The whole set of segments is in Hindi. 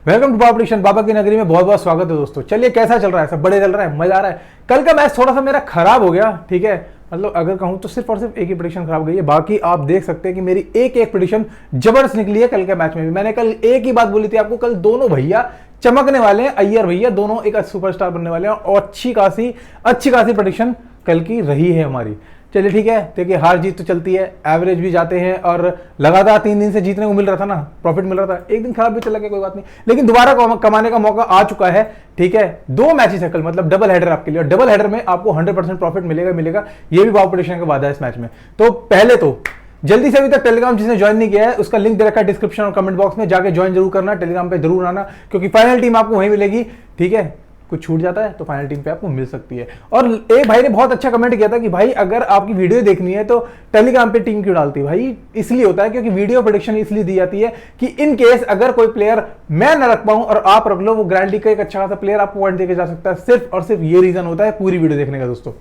Welcome to power prediction. बाबा की नगरी में बहुत बहुत स्वागत है दोस्तों। चलिए कैसा चल रहा है? सब बड़े चल रहा है, मजा आ रहा है। कल का मैच थोड़ा सा मेरा खराब हो गया, ठीक है। मतलब अगर कहूं तो सिर्फ और सिर्फ एक ही प्रेडिक्शन खराब गई है, बाकी आप देख सकते हैं कि मेरी एक एक प्रेडिक्शन जबरदस्त निकली है। कल के मैच में भी मैंने कल एक ही बात बोली थी आपको, कल दोनों भैया चमकने वाले हैं। अय्यर भैया दोनों एक सुपरस्टार बनने वाले हैं और अच्छी खासी प्रेडिक्शन कल की रही है हमारी। चलिए ठीक है, देखिए हार जीत तो चलती है, एवरेज भी जाते हैं और लगातार 3 दिन से जीतने को मिल रहा था ना, प्रॉफिट मिल रहा था। एक दिन खराब भी चला गया, कोई बात नहीं, लेकिन दोबारा कमाने का मौका आ चुका है। ठीक है, 2 मैचेस है कल, मतलब डबल हेडर आपके लिए, और डबल हेडर में आपको 100% प्रॉफिट मिलेगा। ये भी पावर प्रेडिक्शन का वादा है इस मैच में। तो पहले तो जल्दी से अभी तक टेलीग्राम जिसने ज्वाइन नहीं किया है उसका लिंक दे रखा है डिस्क्रिप्शन और कमेंट बॉक्स में, जाके ज्वाइन जरूर करना, टेलीग्राम पे जरूर आना, क्योंकि फाइनल टीम आपको वहीं मिलेगी। ठीक है, कुछ छूट जाता है तो फाइनल टीम पे आपको मिल सकती है। और एक भाई ने बहुत अच्छा कमेंट किया था कि भाई अगर आपकी वीडियो देखनी है तो टेलीग्राम पे टीम क्यों डालती है? भाई इसलिए होता है क्योंकि वीडियो प्रेडिक्शन इसलिए दी जाती है कि इन केस अगर कोई प्लेयर मैं न रख पाऊं और आप रख लो, वो ग्रैंड लीग का एक अच्छा खासा प्लेयर आपको पॉइंट देके जा सकता है। सिर्फ और सिर्फ ये रीजन होता है पूरी वीडियो देखने का दोस्तों,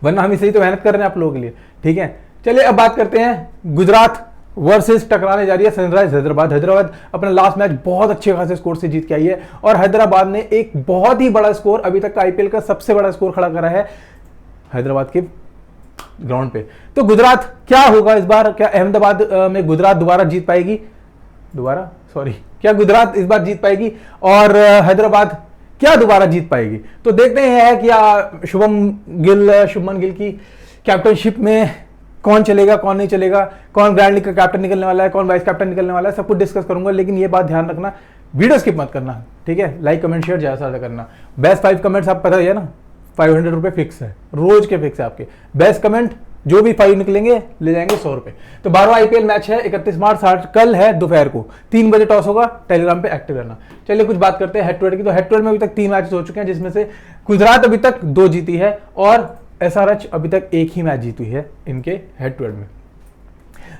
वरना हम इसलिए तो मेहनत कर रहे हैं आप लोगों के लिए। ठीक है, चलिए अब बात करते हैं गुजरात वर्सेस टकराने जा रही है सनराइज हैदराबाद। हैदराबाद अपना लास्ट मैच बहुत अच्छे खासे स्कोर से जीत के आई है और हैदराबाद ने एक बहुत ही बड़ा स्कोर, अभी तक का आईपीएल का सबसे बड़ा स्कोर खड़ा करा है हैदराबाद के ग्राउंड पे। तो गुजरात क्या होगा इस बार? क्या अहमदाबाद में गुजरात दोबारा जीत पाएगी? क्या गुजरात इस बार जीत पाएगी और हैदराबाद क्या दोबारा जीत पाएगी? तो देखते हैं कि शुभमन गिल की कैप्टनशिप में कौन चलेगा, कौन नहीं चलेगा, कौन ग्रैंड लीग का कैप्टन निकलने वाला है, कौन वाइस कैप्टन निकलने वाला है, सब कुछ डिस्कस करूंगा। लेकिन ये बात ध्यान रखना, वीडियो स्किप मत करना, ठीक है। लाइक कमेंट शेयर ज्यादा से ज्यादा करना। बेस्ट 5 कमेंट्स आप पता ही है ना, 500 रुपए फिक्स है, रोज के फिक्स है आपके। बेस्ट कमेंट जो भी 5 निकलेंगे ले जाएंगे 100 रुपए। तो 12वां आईपीएल मैच है 31 मार्च, कल है दोपहर को 3 बजे टॉस होगा। टेलीग्राम पे एक्टिव रहना। चलिए कुछ बात करते हैं हेड टू हेड की। तो हेड टू हेड में अभी तक 3 मैचेस हो चुके हैं, जिसमें से गुजरात अभी तक 2 जीती है और एसआरएच अभी तक 1 ही मैच जीती है इनके हेड टू हेड में।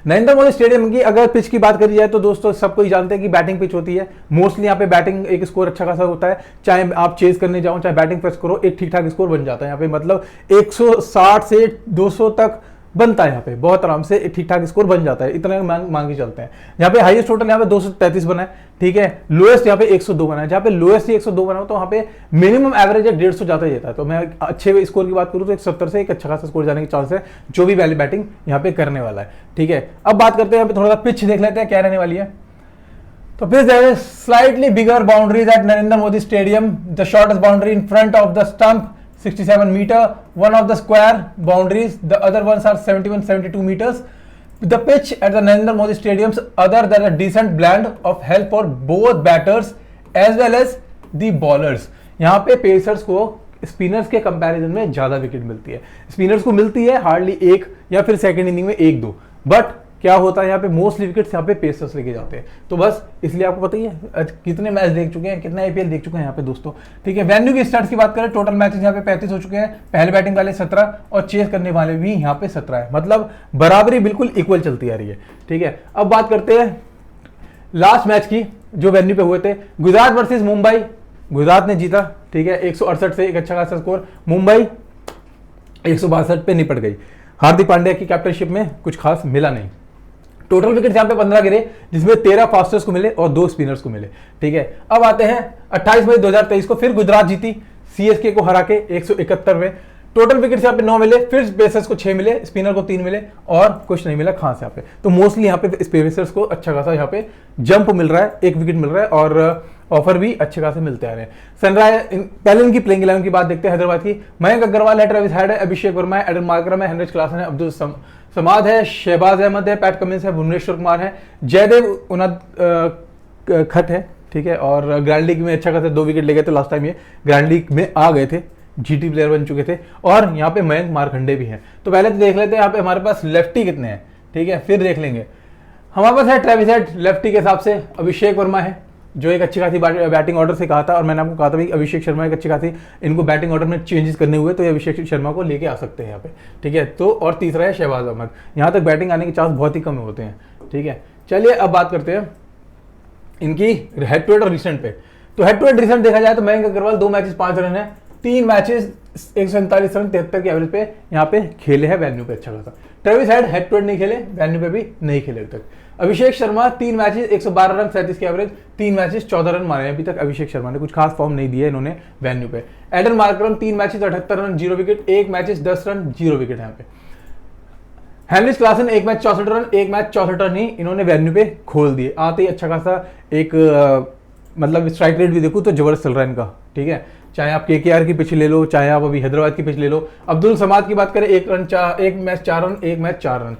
नरेंद्र मोदी स्टेडियम की अगर पिच की बात करी जाए तो दोस्तों सबको ही जानते हैं कि बैटिंग पिच होती है। मोस्टली यहाँ पे बैटिंग एक स्कोर अच्छा खासा होता है, चाहे आप चेज करने जाओ चाहे बैटिंग फर्स्ट करो, एक ठीक ठाक स्कोर बन जाता है यहाँ पे। मतलब 160 से 200 तक बनता है यहाँ पे, बहुत आराम से ठीक ठाक स्कोर बन जाता है, इतना मान के चलते हैं। यहाँ पे हाईएस्ट टोटल यहाँ पे 233 बना है, ठीक है। लोएस्ट यहाँ पे 102 बना है। जहाँ पे लोएस्ट ही 102 बना हो तो वहाँ पे मिनिमम एवरेज 150 जाता ही जाता है। तो मैं अच्छे स्कोर की बात करूँ तो 170 से एक अच्छा खासा स्कोर जाने के चांस है, जो भी पहले बैटिंग यहाँ पे करने वाला है। ठीक है, अब बात करते हैं यहाँ पे थोड़ा सा पिच देख लेते हैं क्या रहने वाली है। तो pitch there is slightly bigger boundaries at Narendra Modi stadium. The shortest boundary in front of the stump 67 meter, one of the square boundaries, the other ones are 71-72 meters. The pitch at the Narendra Modi Stadiums other than a decent blend of help for both batters as well as the bowlers. यहाँ पे पेसर्स को स्पिनर्स के कंपैरिजन में ज्यादा विकेट मिलती है। स्पिनर्स को मिलती है हार्डली 1 या फिर सेकंड इनिंग में 1-2, बट क्या होता है यहाँ पे मोस्टली विकेट्स यहाँ पे पेसर्स लेके जाते हैं। तो बस इसलिए आपको पता ही है कितने मैच देख चुके हैं, कितने आईपीएल देख चुके हैं यहाँ पे दोस्तों। ठीक है, वेन्यू की स्टार्ट्स की बात करें, टोटल मैचेस यहाँ पे 35 हो चुके हैं। पहले बैटिंग वाले 17 और चेस करने वाले भी यहाँ पे 17 है, मतलब बराबरी बिल्कुल इक्वल चलती आ रही है। ठीक है, अब बात करते हैं लास्ट मैच की जो वेन्यू पे हुए थे, गुजरात वर्सेज मुंबई। गुजरात ने जीता, ठीक है, 168 से एक अच्छा खासा स्कोर। मुंबई 162 पे निपट गई। हार्दिक पांड्या की कैप्टनशिप में कुछ खास मिला नहीं। टोटल विकेट यहाँ पे 15 गिरे, जिसमें 13 फास्टर्स को मिले और 2 स्पिनर्स को मिले। ठीक है, अब आते हैं 28 मई 2023 को, फिर गुजरात जीती सीएसके को हरा के 171 में। टोटल विकेट यहाँ पे 9 मिले, फिर पेसर्स को 6 मिले, स्पिनर को 3 मिले और कुछ नहीं मिला खास यहाँ पे। तो मोस्टली यहाँ पे पेसर्स को अच्छा खासा यहाँ पे जंप मिल रहा है, 1 विकेट मिल रहा है और ऑफर भी अच्छे खासे मिलते आ रहे हैं। सनराइज पहले इनकी प्लेइंग 11 की बात देखते हैं हैदराबाद की। मयंक अग्रवाल है, ट्रेविस हेड है, अभिषेक वर्मा है, एडन मार्करम है, हेनरिच क्लासन है, अब्दुल समाद है, शहबाज अहमद है, पैट कमिंस है, भुवनेश्वर कुमार है, जयदेव खट है। ठीक है, और ग्रैंड लीग में अच्छा खासा 2 विकेट ले गए थे लास्ट टाइम, ये ग्रैंड लीग में आ गए थे, जीटी प्लेयर बन चुके थे। और यहाँ पे मयंक मारखंडे भी हैं। तो पहले तो देख लेते हैं यहाँ पे हमारे पास लेफ्टी कितने हैं, ठीक है, फिर देख लेंगे। हमारे पास है ट्रेविस हेड लेफ्टी के हिसाब से, अभिषेक वर्मा है जो एक अच्छी खासी बैटिंग ऑर्डर से कहा था, और मैंने आपको कहा था भाई अभिषेक शर्मा एक अच्छी खासी, इनको बैटिंग ऑर्डर में चेंजेस करने हुए तो ये अभिषेक शर्मा को लेके आ सकते हैं यहाँ पे। ठीक है, तो और तीसरा है शहबाज अहमद। यहाँ तक बैटिंग आने के चांस बहुत ही कम होते हैं। ठीक है, चलिए अब बात करते हैं इनकी हेड टू हेड और रिसेंट पे। तो हेड टू हेड रिसेंट देखा जाए तो मयंक अग्रवाल 2 मैचेस 5 रन है, 3 मैचेस 147 रन 73 के एवरेज पे यहाँ पे खेले हैं वेन्यू पे अच्छा खासा। ट्रेविस हेड टू हेड नहीं खेले, वेन्यू पे भी नहीं खेले अभी तक। अभिषेक शर्मा 3 मैचेस 112 रन 37 की एवरेज, 3 मैचेस 14 रन मारे हैं अभी तक अभिषेक शर्मा ने, कुछ खास फॉर्म नहीं दिया इन्होंने वेन्यू पे। Aiden Markram 3 matches 78 run 0 wicket, 1 matches 10 run 0 wicket यहाँ पे। Heinrich Klaasen 1 match 64 run, 1 match 64 run ही इन्होंने वेन्यू पे खोल दिए। आते ही अच्छा खासा एक मतलब स्ट्राइक रेट भी देखूँ तो जबरदस्त चल रहा है इनका, ठीक है। चाहे आप केकेआर की पिच ले लो, चाहे आप अभी हैदराबाद की पिच ले लो। अब्दुल समाद की बात करें 1 match 4 run, 1 match 4 run.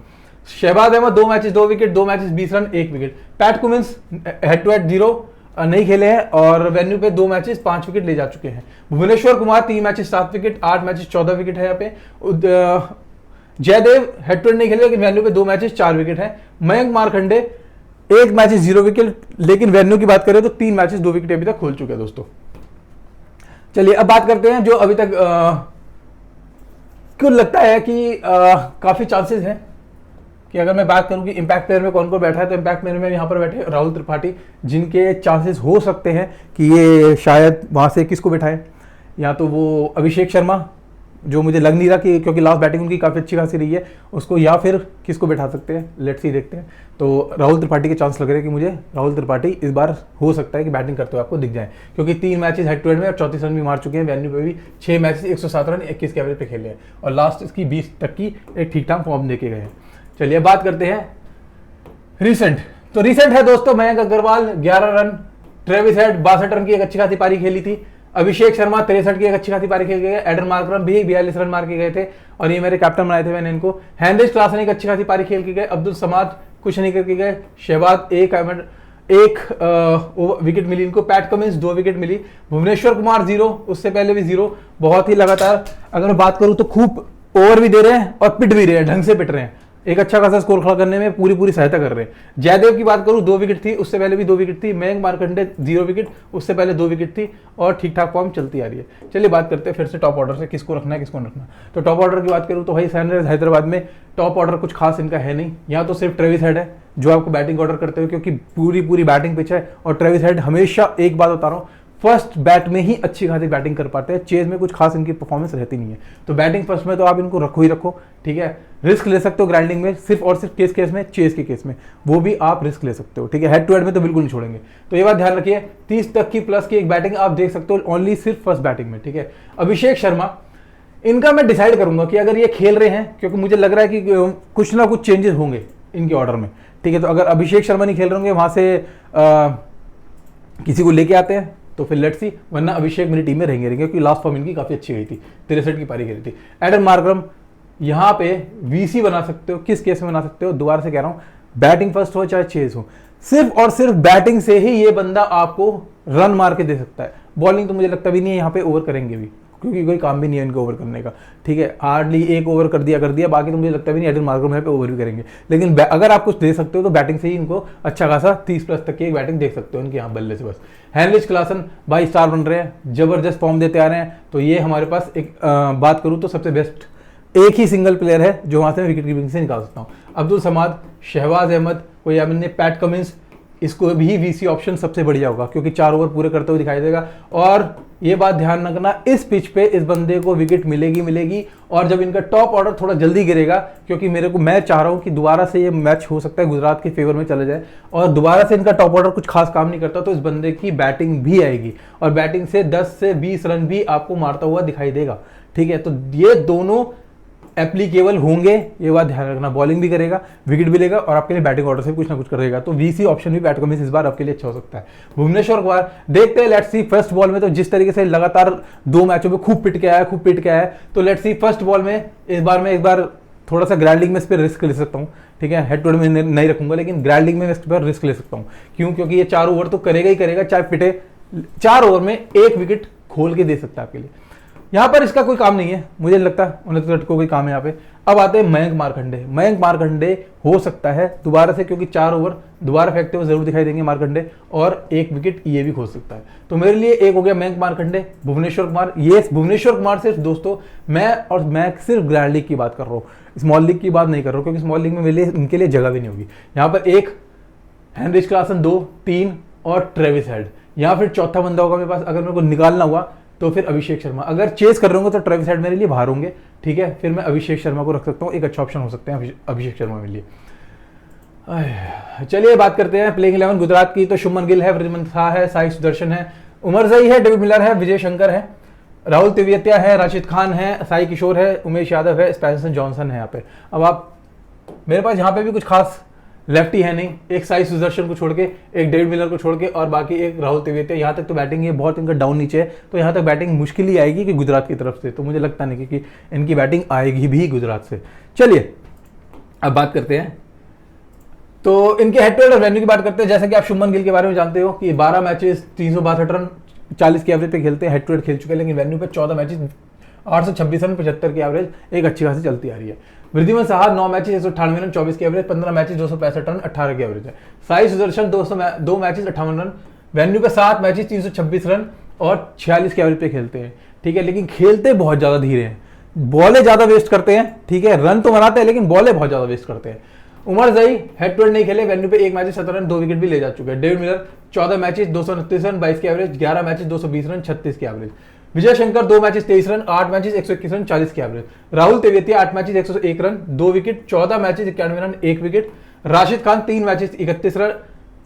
Shahbaz Ahmed 2 matches 2 wicket, 2 matches 20 run 1 wicket. Pat Cummins head to head 0 नहीं खेले हैं और वेन्यू पे 2 मैचेस 5 विकेट ले जा चुके हैं। Bhuvneshwar Kumar 3 matches 7 wicket, 8 matches 14 wicket है यहाँ पे। जयदेव हेड टू हेड नहीं खेले लेकिन वेन्यू पे 2 मैचेस 4 विकेट है। मयंक मार्कंडे 1 मैचेस 0 विकेट, लेकिन वेन्यू की बात करें तो 3 मैचेस 2 विकेट अभी तक खोल चुके हैं दोस्तों। चलिए अब बात करते हैं जो अभी तक क्यों लगता है कि काफी चांसेस हैं कि अगर मैं बात करूं कि इंपैक्ट प्लेयर में कौन कौन बैठा है, तो इंपैक्ट प्लेयर में यहाँ पर बैठे राहुल त्रिपाठी, जिनके चांसेस हो सकते हैं कि ये शायद वहां से किसको बैठाएं, या तो वो अभिषेक शर्मा जो मुझे लग नहीं रहा कि क्योंकि लास्ट बैटिंग उनकी काफ़ी अच्छी खासी रही है उसको, या फिर किसको बैठा सकते हैं, लेट्स सी देखते हैं। तो राहुल त्रिपाठी के चांस लग रहे हैं कि मुझे राहुल त्रिपाठी इस बार हो सकता है कि बैटिंग करते हुए आपको दिख जाए, क्योंकि 3 मैचेस हेड टू हेड में और 34 रन भी मार चुके हैं। वेन्यू पे भी 6 मैचेस 107 रन 21 के एवरेज पे खेले हैं और लास्ट इसकी 20 तक की एक ठीक ठाक फॉर्म देके गए हैं। चलिए बात करते हैं रिसेंट। तो रिसेंट है दोस्तों Mayank Agarwal 11 run, Travis Head 62 run की एक अच्छी खासी पारी खेली थी, अभिषेक शर्मा 63 की एक अच्छी खासी पारी खेल गए, एडन मार्करम भी 42 रन मार के गए थे और ये मेरे कैप्टन बनाए थे मैंने इनको। हेनरिच क्लासन एक अच्छी खासी पारी खेल के गए, अब्दुल समाद कुछ नहीं करके गए, शहबाज एक विकेट मिली इनको, पैट कमिंस 2 विकेट मिली, भुवनेश्वर कुमार 0, उससे पहले भी 0। बहुत ही लगातार अगर मैं बात करूं तो खूब ओवर भी दे रहे हैं और पिट भी रहे हैं, ढंग से पिट रहे हैं, एक अच्छा खासा स्कोर खड़ा करने में पूरी सहायता कर रहे हैं। जयदेव की बात करूं 2 विकेट थी, उससे पहले भी 2 विकेट थी। मयंक मार्कंडे 0 विकेट, उससे पहले 2 विकेट थी और ठीक ठाक फॉर्म चलती आ रही है। चलिए बात करते हैं फिर से टॉप ऑर्डर से, किसको रखना है किसको नहीं रखना। तो टॉप ऑर्डर की बात करूं तो भाई सनराइजर्स हैदराबाद में टॉप ऑर्डर कुछ खास इनका है नहीं, यहाँ तो सिर्फ ट्रेविस हेड है जो आपको बैटिंग ऑर्डर करते हुए, क्योंकि पूरी बैटिंग पिच है और ट्रेविस हेड हमेशा, एक बात बता रहा हूँ, फर्स्ट बैट में ही अच्छी खासी बैटिंग कर पाते हैं, चेज में कुछ खास इनकी परफॉर्मेंस रहती नहीं है। तो बैटिंग फर्स्ट में तो आप इनको रखो ही रखो, ठीक है। रिस्क ले सकते हो ग्राइंडिंग में सिर्फ और सिर्फ केस में, चेज के केस में वो भी आप रिस्क ले सकते हो, ठीक है। हेड टू हेड में तो बिल्कुल नहीं छोड़ेंगे। तो ये बात ध्यान रखिए, 30 तक की प्लस की एक बैटिंग आप देख सकते हो ओनली सिर्फ फर्स्ट बैटिंग में, ठीक है। अभिषेक शर्मा, इनका मैं डिसाइड करूंगा कि अगर ये खेल रहे हैं, क्योंकि मुझे लग रहा है कि कुछ ना कुछ चेंजेस होंगे इनके ऑर्डर में, ठीक है। तो अगर अभिषेक शर्मा नहीं खेल रहे होंगे, वहां से किसी को लेके आते हैं तो फिर लेट्स सी, वरना अभिषेक मेरी टीम में रहेंगे क्योंकि लास्ट फॉर्म इनकी काफी अच्छी गई थी, 63 की पारी खेली थी। एडन मार्करम यहाँ पे वीसी बना सकते हो, किस केस में बना सकते हो, दोबारा से कह रहा हूं, बैटिंग फर्स्ट हो चाहे चेज हो, सिर्फ और सिर्फ बैटिंग से ही ये बंदा आपको रन मार के दे सकता है। बॉलिंग तो मुझे लगता भी नहीं है यहाँ पे ओवर करेंगे भी, क्योंकि कोई काम भी नहीं है इनको ओवर करने का, ठीक है। हार्डली 1 ओवर कर दिया, बाकी तो मुझे लगता भी नहीं एडन मार्करम यहाँ पे ओवर भी करेंगे। लेकिन अगर आप कुछ दे सकते हो तो बैटिंग से ही इनको अच्छा खासा 30 प्लस तक की एक बैटिंग देख सकते हो इनके यहाँ बल्ले से बस। हेनरिच क्लासन भाई स्टार बन रहे हैं, जबरदस्त फॉर्म देते आ रहे हैं, तो ये हमारे पास एक बात करूँ तो सबसे बेस्ट एक ही सिंगल प्लेयर है जो वहां से विकेट कीपिंग से निकाल सकता हूँ। अब्दुल समाद, शहबाज अहमद, कोई हमने पैट कमिंस, इसको भी वीसी ऑप्शन सबसे बढ़िया होगा क्योंकि 4 ओवर पूरे करते हुए दिखाई देगा। और ये बात ध्यान रखना, इस पिच पे इस बंदे को विकेट मिलेगी और जब इनका टॉप ऑर्डर थोड़ा जल्दी गिरेगा, क्योंकि मैं चाह रहा हूं कि दोबारा से ये मैच हो सकता है गुजरात के फेवर में चले जाए और दोबारा से इनका टॉप ऑर्डर कुछ खास काम नहीं करता, तो इस बंदे की बैटिंग भी आएगी और बैटिंग से 10 से 20 रन भी आपको मारता हुआ दिखाई देगा, ठीक है। तो ये दोनों एप्लीकेबल होंगे, ये बात ध्यान रखना, बॉलिंग भी करेगा, विकेट भी लेगा और आपके लिए बैटिंग ऑर्डर से कुछ ना कुछ करेगा। तो वीसी ऑप्शन भी बैट कमिंस इस बार आपके लिए अच्छा हो सकता है। भुवनेश्वर कुमार देखते हैं, लेट्स सी फर्स्ट बॉल में तो जिस तरीके से लगातार 2 मैचों में खूब पिट के आया है, तो लेट्स सी फर्स्ट बॉल में इस बार मैं एक बार थोड़ा सा ग्राउंडिंग में इस पर रिस्क ले सकता हूँ, ठीक है। हेड टू हेड में नहीं रखूंगा, लेकिन ग्राउंडिंग में इस पर रिस्क ले सकता हूँ। क्यों? क्योंकि ये 4 ओवर तो करेगा ही करेगा, चाहे पिटे, 4 ओवर में 1 विकेट खोल के दे सकता है आपके लिए। यहां पर इसका कोई काम नहीं है, मुझे नहीं लगता 29 को कोई काम है यहाँ पे। अब आते हैं मयंक मार्कंडे हो सकता है दोबारा से, क्योंकि 4 ओवर दोबारा फेंकते हुए जरूर दिखाई देंगे मार्कंडे, और 1 विकेट ये भी खो सकता है। तो मेरे लिए एक हो गया मयंक मार्कंडे, भुवनेश्वर कुमार। ये भुवनेश्वर कुमार सिर्फ दोस्तों मैं सिर्फ ग्रैंड लीग की बात कर रहा हूँ, स्मॉल लीग की बात नहीं कर रहा हूँ, क्योंकि स्मॉल लीग में मेरे लिए इनके लिए जगह भी नहीं होगी। यहाँ पर 1 हेनरिच क्लासन, 2, 3 और ट्रेविस हेड, या फिर चौथा बंदा होगा मेरे पास अगर मेरे को निकालना हुआ तो फिर अभिषेक शर्मा। अगर चेस कर रहे होंगे तो ट्रेविस हेड मेरे लिए बाहर होंगे, ठीक है। फिर मैं अभिषेक शर्मा को रख सकता हूँ, एक अच्छा ऑप्शन हो सकते हैं अभिषेक शर्मा मेरे लिए। चलिए बात करते हैं प्लेइंग 11 गुजरात की। तो शुभमन गिल है, वृद्धिमान साहा है, साई सुदर्शन है, उमर जई है, डेविड मिलर है, विजय शंकर है, राहुल तेवतिया है, राशिद खान है, साई किशोर है, उमेश यादव है, स्पेंसर जॉनसन है यहाँ पे। अब आप मेरे पास यहाँ पे भी कुछ खास लेफ्टी है नहीं, एक साई सुदर्शन को छोड़ के, एक डेविड मिलर को छोड़ के, और बाकी एक राहुल तेवतिया। यहाँ तक तो बैटिंग ये बहुत इनका डाउन नीचे है, तो यहाँ तक बैटिंग मुश्किल ही आएगी कि गुजरात की तरफ से। तो मुझे लगता नहीं कि इनकी बैटिंग आएगी भी गुजरात से। चलिए अब बात करते हैं तो इनके हेड टू हेड और वेन्यू की बात करते हैं। जैसा कि आप शुभमन गिल के बारे में जानते हो कि 12 मैचेस 362 रन 40 की एवरेज पे खेलते हैं, हेड टू हेड खेल चुके हैं, लेकिन वेन्यू पे 14 मैचेस 826 रन 75 की एवरेज एक अच्छी खासी चलती आ रही है। वृद्धिमान साहा 9 मैचेस 198 रन 24 की एवरेज, 15 मैचेस 265 रन 18 की एवरेज है। Sai Sudarshan 2 matches 58 run, venue पे 7 मैचेस 326 रन और 46 की एवरेज पे खेलते हैं, ठीक है, लेकिन खेलते बहुत ज्यादा धीरे हैं, बॉलें ज्यादा वेस्ट करते हैं, ठीक है, रन तो बनाते हैं लेकिन बॉलें बहुत ज्यादा वेस्ट करते हैं। उमर जई हेड टू हेड नहीं खेले, वेन्यू पे 1 मैच 17 रन 2 विकेट भी ले जा चुके हैं। डेविड मिलर 14 मैचेस 229 रन 22 की एवरेज, 11 मैचेस 220 रन 36 की average. Vijay Shankar 2 matches 23 run 8 matches 121 run 40 की average. Rahul Tewatia 8 matches 101 run 2 wicket, 14 matches 91 run 1 wicket. Rashid Khan 3 matches 31 run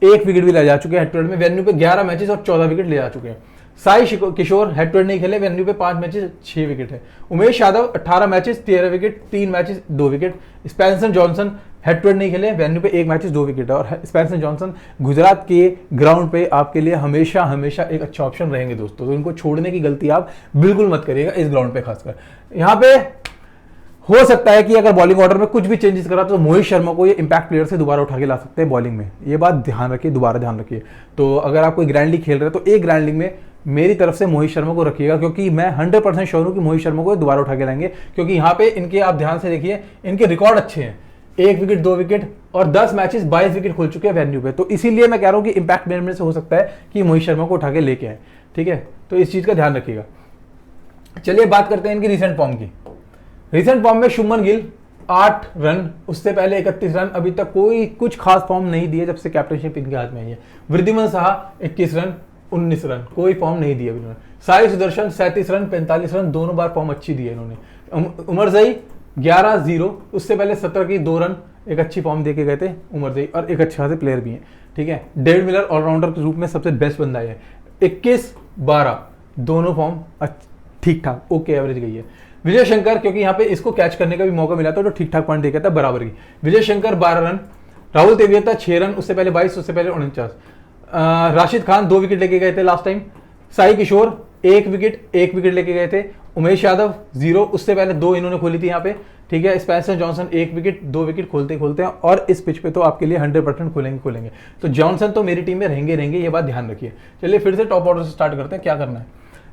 1 wicket भी ले जा चुके हैं हेड टू हेड में, वेन्यू पे 11 मैचेस और 14 विकेट ले जा चुके हैं। Sai Kishore head to head नहीं खेले, वेन्यू पे 5 मैचेस 6 विकेट है। Umesh Yadav 18 matches 13 wicket, 3 matches 2 wicket. Spencer Johnson head to head नहीं खेले, वेन्यू पे 1 मैचेस 2 विकेट है। और स्पेंसर जॉनसन गुजरात के ग्राउंड पे आपके लिए हमेशा हमेशा एक अच्छा ऑप्शन रहेंगे दोस्तों, तो इनको छोड़ने की गलती आप बिल्कुल मत करिएगा इस ग्राउंड पे खासकर। यहाँ पे हो सकता है कि अगर बॉलिंग ऑर्डर में कुछ भी चेंजेस करा तो मोहित शर्मा को ये इंपैक्ट प्लेयर से दोबारा उठा के ला सकते हैं बॉलिंग में, ये बात ध्यान रखिए, दोबारा ध्यान रखिए। तो अगर आप कोई ग्रैंड लीग खेल रहे हैं तो एक ग्रैंड लीग में मेरी तरफ से मोहित शर्मा को रखिएगा, क्योंकि मैं 100% श्योर हूं कि मोहित शर्मा को दोबारा उठा के लाएंगे, क्योंकि यहाँ पे इनके आप ध्यान से देखिए इनके रिकॉर्ड अच्छे हैं, 1 विकेट 2 विकेट और 10 मैचेस 22 विकेट खोल चुके हैं वेन्यू पे। तो इसीलिए मैं कह रहा हूं कि इंपैक्ट प्लेयर में से हो सकता है कि मोहित शर्मा को उठा के लेके आए, ठीक है, तो इस चीज का ध्यान रखिएगा। चलिए बात करते हैं इनकी रिसेंट फॉर्म की। रिसेंट फॉर्म में शुभमन गिल 8 रन, उससे पहले 31 रन, अभी तक कोई कुछ खास फॉर्म नहीं दिए जब से कैप्टनशिप इनके हाथ में आई है। वृद्धिमान साहा 21 रन 19 रन, कोई फॉर्म नहीं दिया इन्होंने। साई सुदर्शन 37 रन 45 रन, दोनों बार फॉर्म अच्छी दी है इन्होंने। उमर जई 11-0, उससे पहले 17 की 2 रन, एक अच्छी फॉर्म देके गए थे उमर जई, और एक अच्छे खासे प्लेयर भी हैं, ठीक है। डेविड मिलर ऑलराउंडर के रूप में सबसे बेस्ट बंदा है, 21-12 दोनों फॉर्म ठीक ठाक ओके एवरेज गई है। विजय शंकर, क्योंकि यहाँ पे इसको कैच करने का भी मौका मिला था तो ठीक ठाक पॉइंट देखा था बराबर की। विजय शंकर 12 रन, राहुल तेवतिया 6 रन, उससे पहले 22, उससे पहले 49। राशिद खान 2 विकेट लेके गए थे लास्ट टाइम। साई किशोर 1 विकेट लेके गए थे। उमेश यादव 0, उससे पहले 2 इन्होंने खोली थी यहाँ पे, ठीक है। स्पेंसर जॉनसन 1 विकेट 2 विकेट खोलते हैं, और इस पिच पे तो आपके लिए 100% खोलेंगे। तो जॉनसन तो मेरी टीम में रहेंगे, ये बात ध्यान रखिए। चलिए फिर से टॉप ऑर्डर से स्टार्ट करते हैं, क्या करना है।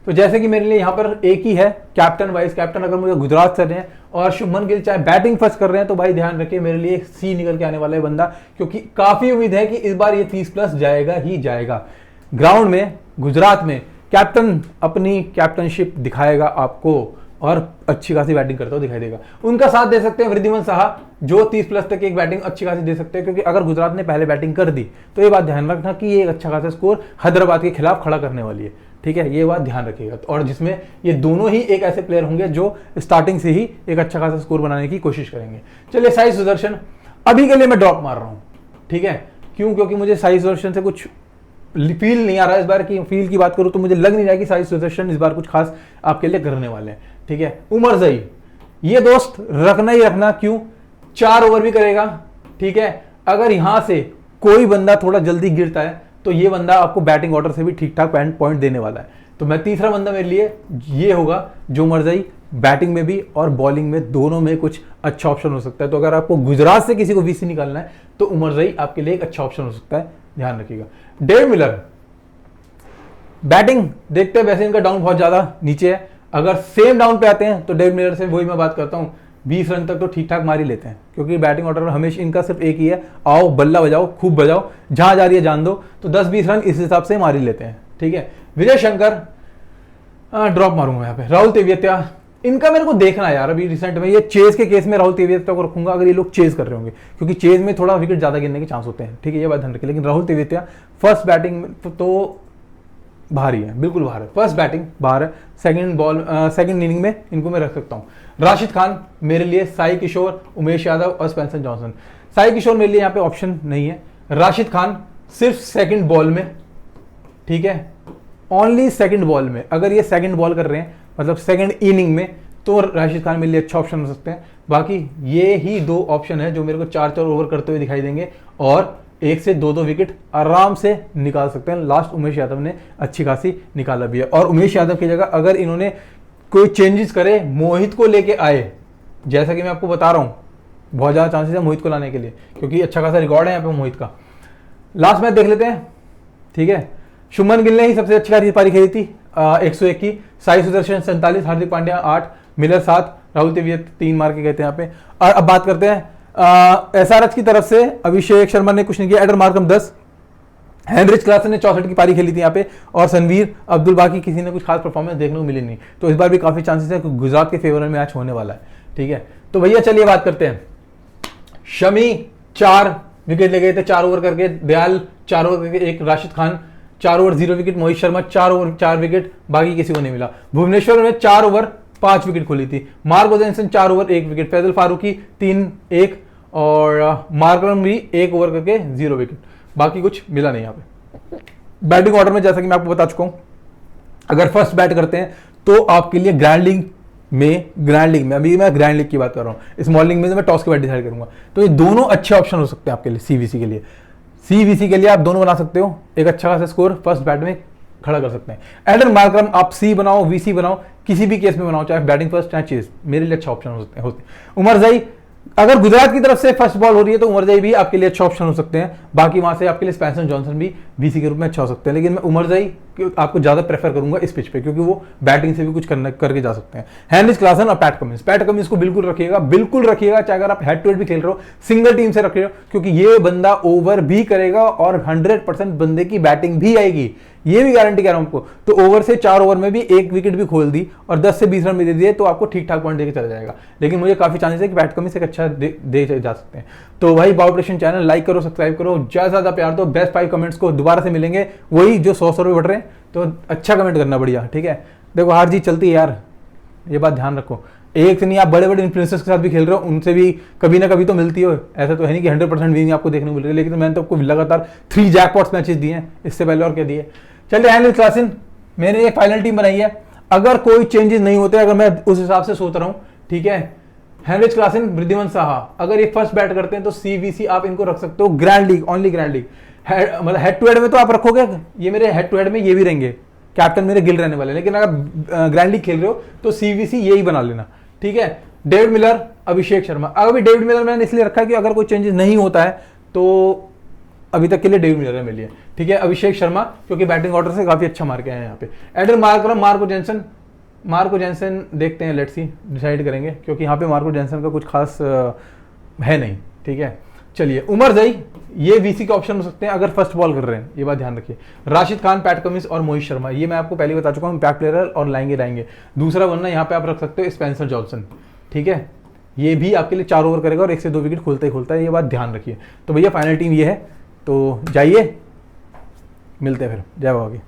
तो जैसे कि मेरे लिए यहाँ पर एक ही है कैप्टन वाइस कैप्टन, अगर मुझे गुजरात से रहे हैं और शुभमन गिल चाहे बैटिंग फर्स्ट कर रहे हैं तो भाई ध्यान रखिए मेरे लिए एक सी निकल के आने वाला है बंदा, क्योंकि काफी उम्मीद है कि इस बार ये 30+ जाएगा ही जाएगा। ग्राउंड में गुजरात में कैप्टन अपनी कैप्टनशिप दिखाएगा आपको और अच्छी खासी बैटिंग करता हुआ दिखाई देगा। उनका साथ दे सकते हैं वृद्धिमान साहा, जो 30+ तक एक बैटिंग अच्छी खासी दे सकते हैं, क्योंकि अगर गुजरात ने पहले बैटिंग कर दी तो ये बात ध्यान रखना कि ये एक अच्छा खासा स्कोर हैदराबाद के खिलाफ खड़ा करने वाली है, ठीक है, ये बात ध्यान रखिएगा। और जिसमें ये दोनों ही एक ऐसे प्लेयर होंगे जो स्टार्टिंग से ही एक अच्छा खासा स्कोर बनाने की कोशिश करेंगे। चलिए साई सुदर्शन अभी के लिए मैं ड्रॉप मार रहा हूं, ठीक है, क्यों, क्योंकि मुझे साई सुदर्शन से कुछ फील नहीं आ रहा है इस बार की। फील की बात करूं तो मुझे लग नहीं रहा कि साई सुदर्शन इस बार कुछ खास आपके लिए करने वाले हैं, ठीक है। उमर जई ये दोस्त रखना ही रखना, क्यों, 4 ओवर भी करेगा, ठीक है। अगर यहां से कोई बंदा थोड़ा जल्दी गिरता है तो ये बंदा आपको बैटिंग ऑर्डर से भी ठीक ठाक पॉइंट देने वाला है। तो मैं तीसरा बंदा मेरे लिए ये होगा जो उमर जई बैटिंग में भी और बॉलिंग में दोनों में कुछ अच्छा ऑप्शन हो सकता है। तो अगर आपको गुजरात से किसी को वीसी निकालना है तो उमर जई आपके लिए एक अच्छा ऑप्शन हो सकता है, ध्यान रखिएगा। डेविड मिलर बैटिंग देखते हैं, वैसे इनका डाउन बहुत ज्यादा नीचे है, अगर सेम डाउन पे आते हैं तो डेविड मिलर से वही मैं बात करता हूं 20 रन तक तो ठीक ठाक मार ही लेते हैं, क्योंकि बैटिंग ऑर्डर हमेशा इनका सिर्फ एक ही है, आओ बल्ला बजाओ खूब बजाओ, जहां जा रही है जान दो, तो 10-20 रन इस हिसाब से मार ही लेते हैं, ठीक है। विजय शंकर ड्रॉप मारूंगा यहाँ पे। राहुल तेवतिया इनका मेरे को देखना है यार, अभी रिसेंट में ये चेज के केस में राहुल तेवतिया को रखूंगा अगर ये लोग चेज कर रहे होंगे, क्योंकि चेज में थोड़ा विकेट ज्यादा गिरने के चांस होते हैं, ठीक है, ये बात ध्यान रखिए। लेकिन राहुल तेवतिया फर्स्ट बैटिंग तो बाहर ही है, बिल्कुल बाहर है, फर्स्ट बैटिंग बाहर है, सेकंड इनिंग में इनको मैं रख सकता हूं। राशिद खान मेरे लिए साई किशोर, उमेश यादव और स्पेंसर जॉनसन। साई किशोर मेरे लिए यहाँ पे ऑप्शन नहीं है। राशिद खान सिर्फ सेकंड बॉल में, ठीक है, ओनली सेकंड बॉल में, अगर ये सेकंड बॉल कर रहे हैं मतलब सेकंड इनिंग में, तो राशिद खान मेरे लिए अच्छा ऑप्शन हो सकते हैं। बाकी ये ही दो ऑप्शन है जो मेरे को 4-4 ओवर करते हुए दिखाई देंगे और 1 से 2-2 विकेट आराम से निकाल सकते हैं। लास्ट उमेश यादव ने अच्छी खासी निकाला भी है, और उमेश यादव की जगह अगर इन्होंने कोई चेंजेस करे, मोहित को लेके आए, जैसा कि मैं आपको बता रहा हूं, बहुत ज्यादा चांसेस है मोहित को लाने के लिए, क्योंकि अच्छा खासा रिकॉर्ड है यहाँ पे मोहित का। लास्ट मैच देख लेते हैं, ठीक है। शुभमन गिल ने ही सबसे अच्छी पारी खेली थी 101 की, साई सुदर्शन 47, हार्दिक पांड्या 8, मिलर 7, राहुल तेविया 3 मार के गए थे यहाँ पे। और अब बात करते हैं एसआरएच की तरफ से, अभिषेक शर्मा ने कुछ नहीं किया, एडर मार्कम 10, हेनरिच क्लासन ने 64 की पारी खेली थी यहाँ पे, और सनवीर अब्दुल बाकी किसी ने कुछ खास परफॉर्मेंस देखने को मिली नहीं। तो इस बार भी काफी चांसेस है कि गुजरात के फेवर में मैच होने वाला है, ठीक है। तो भैया चलिए बात करते हैं। शमी 4 विकेट ले गए थे 4 ओवर करके, दयाल 4 ओवर करके 1, Rashid Khan 4 over 0 wicket, Mohit Sharma 4 over 4 wicket, बाकी किसी को नहीं मिला। भुवनेश्वर ने 4 ओवर 5 विकेट खोली थी, Marco Jansen 4 over 1 wicket, Fazal Farooqi 3-1, और मार्करम भी 1 ओवर करके 0 विकेट, बाकी कुछ मिला नहीं यहाँ पे। बैटिंग ऑर्डर में जैसा कि मैं आपको बता चुका हूं, अगर फर्स्ट बैट करते हैं तो आपके लिए ग्रैंड लीग में अभी मैं ग्रैंड लीग की बात कर रहा हूं, स्मॉल लीग में मैं टॉस के बाद डिसाइड करूंगा। तो ये दोनों अच्छे ऑप्शन हो सकते हैं आपके लिए। सीवीसी के लिए आप दोनों बना सकते हो, एक अच्छा खासा स्कोर फर्स्ट बैट में खड़ा कर सकते हैं। एडन मार्करम आप सी बनाओ, वीसी बनाओ, किसी भी केस में बनाओ, चाहे बैटिंग फर्स्ट चाहे चेस, मेरे लिए अच्छा ऑप्शन हो सकते हैं। उमर जाई, अगर गुजरात की तरफ से फर्स्ट बॉल हो रही है तो उमर जाई भी आपके लिए अच्छा ऑप्शन हो सकते हैं। बाकी वहां से आपके लिए स्पेंसर जॉनसन भी वीसी के रूप में अच्छा हो सकते हैं, लेकिन मैं उमर जाई आपको ज्यादा प्रेफर करूंगा इस पिच पे, क्योंकि वो बैटिंग से भी कुछ करके जा सकते हैं। हेनरिच क्लासन और पैट कमिंस को बिल्कुल रखिएगा, चाहे अगर आप हेड टू हेड भी खेल रहे हो, सिंगल टीम से रख रहे हो, क्योंकि ये बंदा ओवर भी करेगा और 100% बंदे की बैटिंग भी आएगी, ये भी गारंटी कह रहा हूं आपको। तो ओवर से 4 ओवर में भी 1 विकेट भी खोल दी और 10 से 20 रन भी दे दिए तो आपको ठीक ठाक पॉइंट देकर चला जाएगा। लेकिन मुझे काफी चांसेस है कि पैट कमिंस एक अच्छा दे जा सकते हैं। तो भाई बाउल प्रेडिक्शन चैनल लाइक करो, सब्सक्राइब करो, ज्यादा से ज्यादा प्यार दो। बेस्ट 5 कमेंट्स को दोबारा से मिलेंगे, वही जो 100 रुपए बढ़ रहे हैं, तो अच्छा कमेंट करना बढ़िया, ठीक है। देखो हार जीत चलती है यार, ये बात ध्यान रखो। एक से नहीं, आप बड़े बड़े इन्फ्लुएंसर्स के साथ भी खेल रहे हो, उनसे भी कभी ना कभी तो मिलती हो। ऐसा तो है नहीं कि 100% विनिंग आपको देखने को मिल रही है, लेकिन मैंने तो आपको लगातार 3 जैकपॉट्स मैचेस दिए हैं, इससे पहले और क्या दिए। चलिए हेनरिच क्लासन, मैंने एक फाइनल टीम बनाई है, अगर कोई चेंजेस नहीं होते, अगर मैं उस हिसाब से सोच रहा हूं, ठीक है। हेनरिच क्लासन, वृद्धिमान साहा, अगर ये फर्स्ट बैट करते हैं तो सीवीसी आप इनको रख सकते हो, grand league, only grand league. मतलब हेड टू हेड में तो आप रखोगे, ये मेरे हेड टू हेड में ये भी रहेंगे, कैप्टन मेरे गिल रहने वाले, लेकिन अगर ग्रैंड लीग खेल रहे हो तो सीवीसी यही बना लेना, ठीक है। डेविड मिलर, अभिषेक शर्मा, अभी डेविड मिलर मैंने इसलिए रखा है कि अगर कोई चेंजेस नहीं होता है तो अभी तक के लिए डेविड मिलर है मेरे लिए, ठीक है। अभिषेक शर्मा क्योंकि बैटिंग ऑर्डर से काफी अच्छा मार के आए हैं यहाँ पे। एडन मार्करम, मार्को जेंसन देखते हैं, लेट्स सी, डिसाइड करेंगे, क्योंकि यहाँ पे मार्को जेंसन का कुछ खास है नहीं, ठीक है। चलिए उमर जाई, ये वीसी के ऑप्शन हो सकते हैं अगर फर्स्ट बॉल कर रहे हैं, ये बात ध्यान रखिए। राशिद खान, पैट कमिंस और मोहित शर्मा, ये मैं आपको पहले बता चुका हूँ, इम्पैक्ट प्लेयर और लाएंगे। दूसरा बनना यहाँ पे आप रख सकते हो स्पेंसर जॉनसन, ठीक है। ये भी आपके लिए 4 ओवर करेगा और 1 से 2 विकेट खोलता है, ये बात ध्यान रखिए। तो भैया फाइनल टीम ये है, तो जाइए, मिलते हैं फिर, जय बाबा की।